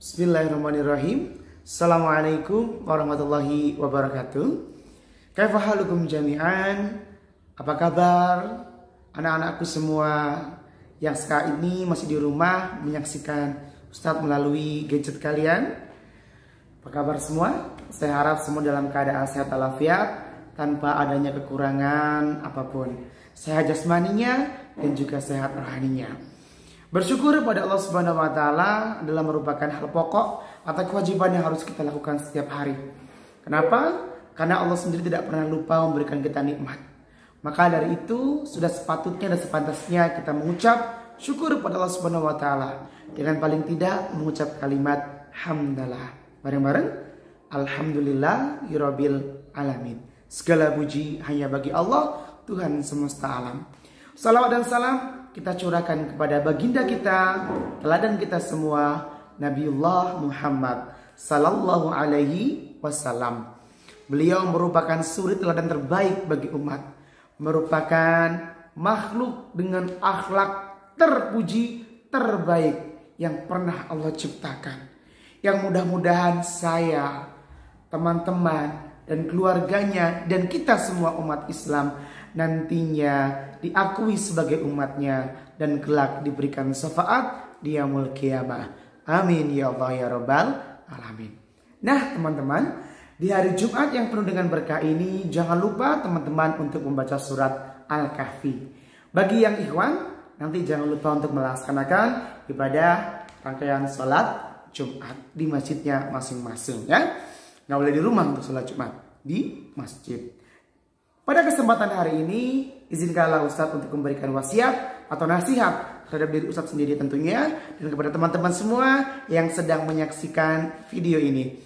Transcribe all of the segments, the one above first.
Bismillahirrahmanirrahim. Assalamualaikum warahmatullahi wabarakatuh. Kaifa halukum jami'an? Apa kabar anak-anakku semua yang sekarang ini masih di rumah menyaksikan Ustadz melalui gadget kalian? Apa kabar semua? Saya harap semua dalam keadaan sehat walafiat tanpa adanya kekurangan apapun. Sehat jasmaninya dan juga sehat rohaninya. Bersyukur kepada Allah Subhanahu wa taala adalah merupakan hal pokok atau kewajiban yang harus kita lakukan setiap hari. Kenapa? Karena Allah sendiri tidak pernah lupa memberikan kita nikmat. Maka dari itu sudah sepatutnya dan sepantasnya kita mengucap syukur kepada Allah Subhanahu wa taala dengan paling tidak mengucap kalimat hamdalah. Bareng-bareng alhamdulillahirabbil alamin. Segala puji hanya bagi Allah, Tuhan semesta alam. Salawat dan salam kita curahkan kepada baginda kita, teladan kita semua, Nabiullah Muhammad sallallahu alaihi wasallam. Beliau merupakan suri teladan terbaik bagi umat, merupakan makhluk dengan akhlak terpuji terbaik yang pernah Allah ciptakan. Yang mudah-mudahan saya, teman-teman dan keluarganya dan kita semua umat Islam nantinya diakui sebagai umatnya dan kelak diberikan syafaat di yaumul qiyamah. Amin ya Allah ya Rabbal alamin. Nah teman-teman, di hari Jumat yang penuh dengan berkah ini jangan lupa teman-teman untuk membaca surat Al-Kahfi. Bagi yang ikhwan, nanti jangan lupa untuk melaksanakan ibadah rangkaian sholat Jumat di masjidnya masing-masing ya. Nggak boleh di rumah untuk sholat Jumat, di masjid. Pada kesempatan hari ini, izinkanlah Ustadz untuk memberikan wasiat atau nasihat terhadap diri Ustadz sendiri tentunya, dan kepada teman-teman semua yang sedang menyaksikan video ini.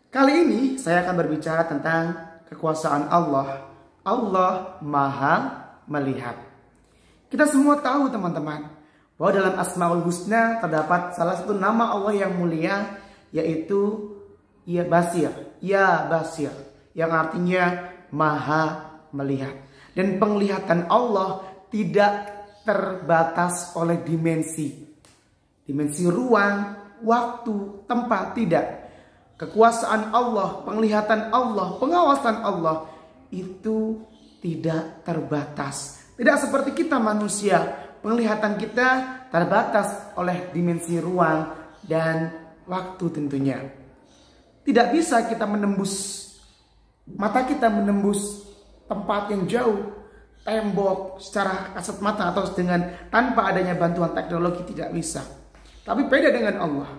Kali ini saya akan berbicara tentang kekuasaan Allah. Allah Maha Melihat. Kita semua tahu teman-teman, bahwa dalam Asmaul Husna terdapat salah satu nama Allah yang mulia, yaitu Ya Basir, Ya Basir, yang artinya Maha Melihat. Dan penglihatan Allah tidak terbatas oleh dimensi ruang, waktu, tempat, tidak. Kekuasaan Allah, penglihatan Allah, pengawasan Allah itu tidak terbatas. Tidak seperti kita manusia, penglihatan kita terbatas oleh dimensi ruang dan waktu tentunya. Tidak bisa kita menembus, mata kita menembus tempat yang jauh, tembok secara kasat mata atau dengan tanpa adanya bantuan teknologi, tidak bisa. Tapi beda dengan Allah.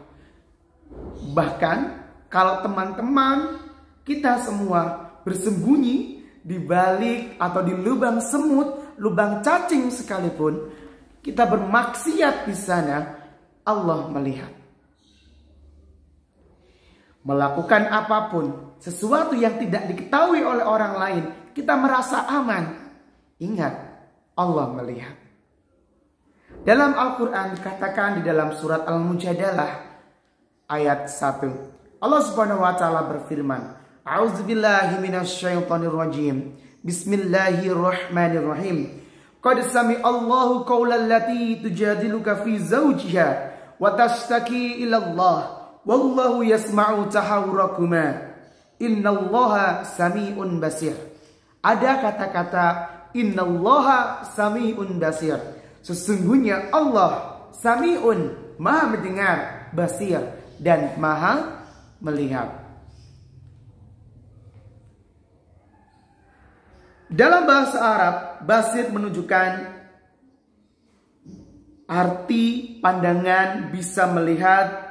Bahkan kalau teman-teman kita semua bersembunyi di balik atau di lubang semut, lubang cacing sekalipun, kita bermaksiat di sana, Allah melihat. Melakukan apapun, sesuatu yang tidak diketahui oleh orang lain, kita merasa aman. Ingat, Allah melihat. Dalam Al-Quran dikatakan di dalam surat Al-Mujadalah ayat 1. Allah Subhanahu wa taala berfirman, A'udzubillahi minasyaitonirrajim. Bismillahirrahmanirrahim. Qad sami'allahu qaulal lati tujadiluka fi zawjiha wa tashtaki ila Allah. Wallahu yasma'u tahawurakuma. Innallaha sami'un basir. Ada kata-kata innallaha sami'un basir. Sesungguhnya Allah sami'un, maha mendengar, basir, dan maha melihat. Dalam bahasa Arab, basir menunjukkan arti pandangan bisa melihat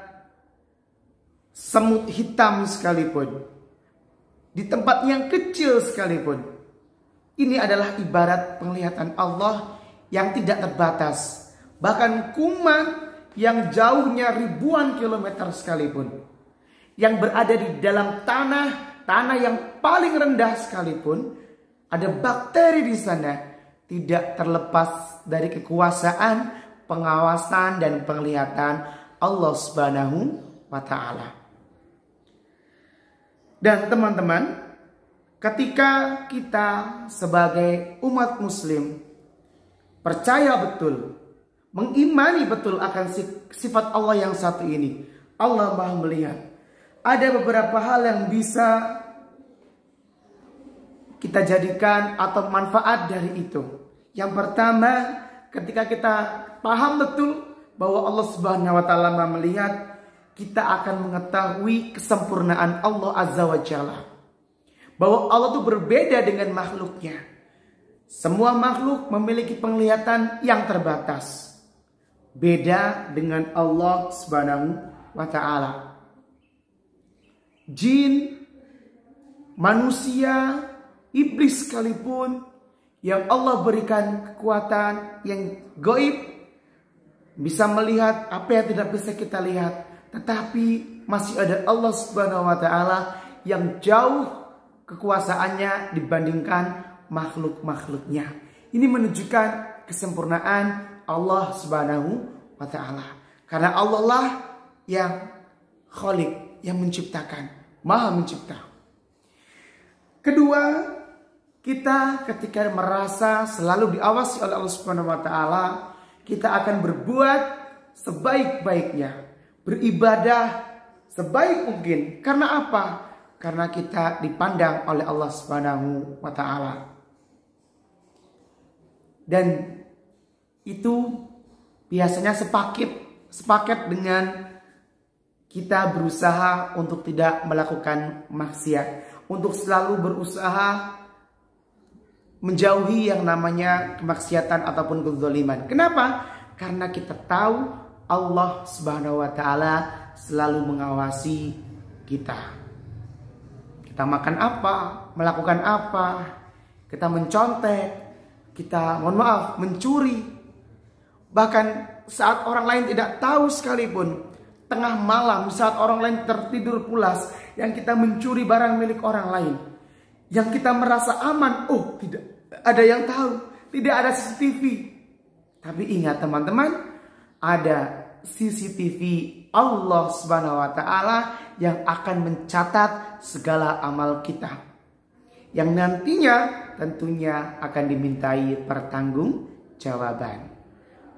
semut hitam sekalipun, di tempat yang kecil sekalipun. Ini adalah ibarat penglihatan Allah yang tidak terbatas. Bahkan kuman yang jauhnya ribuan kilometer sekalipun, yang berada di dalam tanah yang paling rendah sekalipun, ada bakteri di sana, tidak terlepas dari kekuasaan, pengawasan, dan penglihatan Allah Subhanahu wa taala. Dan teman-teman, ketika kita sebagai umat muslim percaya betul, mengimani betul akan sifat Allah yang satu ini, Allah Maha melihat. Ada beberapa hal yang bisa kita jadikan atau manfaat dari itu. Yang pertama, ketika kita paham betul bahwa Allah Subhanahu wa taala Maha melihat, kita akan mengetahui kesempurnaan Allah Azza wa Jalla. Bahwa Allah itu berbeda dengan makhluknya. Semua makhluk memiliki penglihatan yang terbatas. Beda dengan Allah Subhanahu wa taala. Jin, manusia, iblis sekalipun yang Allah berikan kekuatan yang gaib, bisa melihat apa yang tidak bisa kita lihat, tetapi masih ada Allah Subhanahu wa taala yang jauh kekuasaannya dibandingkan makhluk-makhluknya. Ini menunjukkan kesempurnaan Allah Subhanahu wa taala. Karena Allah lah yang Khaliq, yang menciptakan, Maha mencipta. Kedua, kita ketika merasa selalu diawasi oleh Allah Subhanahu wa taala, kita akan berbuat sebaik-baiknya, beribadah sebaik mungkin. Karena apa? Karena kita dipandang oleh Allah Subhanahu wa taala. Dan itu biasanya sepaket dengan kita berusaha untuk tidak melakukan maksiat, untuk selalu berusaha menjauhi yang namanya kemaksiatan ataupun kezaliman. Kenapa? Karena kita tahu Allah Subhanahu wa taala selalu mengawasi kita. Kita makan apa, melakukan apa, kita mencontek, kita mencuri. Bahkan saat orang lain tidak tahu sekalipun, tengah malam saat orang lain tertidur pulas, yang kita mencuri barang milik orang lain, yang kita merasa aman, oh tidak ada yang tahu, tidak ada CCTV. Tapi ingat teman-teman, ada CCTV Allah Subhanahu wa taala yang akan mencatat segala amal kita, yang nantinya tentunya akan dimintai pertanggungjawaban.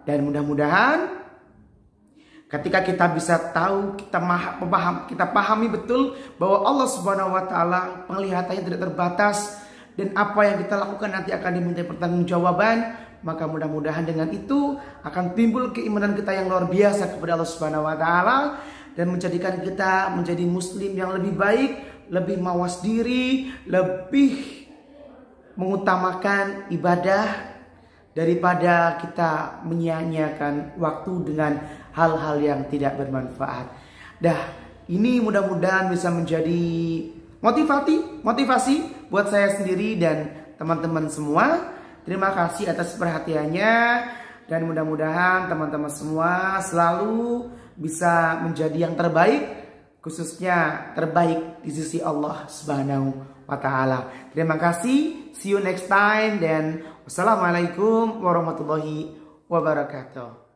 Dan mudah-mudahan ketika kita bisa tahu, kita pahami betul bahwa Allah Subhanahu wa taala penglihatannya tidak terbatas, dan apa yang kita lakukan nanti akan dimintai pertanggungjawaban. Maka mudah-mudahan dengan itu akan timbul keimanan kita yang luar biasa kepada Allah Subhanahu wa taala, dan menjadikan kita menjadi muslim yang lebih baik, lebih mawas diri, lebih mengutamakan ibadah daripada kita menyia-nyiakan waktu dengan hal-hal yang tidak bermanfaat. Ini mudah-mudahan bisa menjadi motivasi buat saya sendiri dan teman-teman semua. Terima kasih atas perhatiannya, dan mudah-mudahan teman-teman semua selalu bisa menjadi yang terbaik, khususnya terbaik di sisi Allah Subhanahu wa taala. Terima kasih, see you next time, dan wassalamualaikum warahmatullahi wabarakatuh.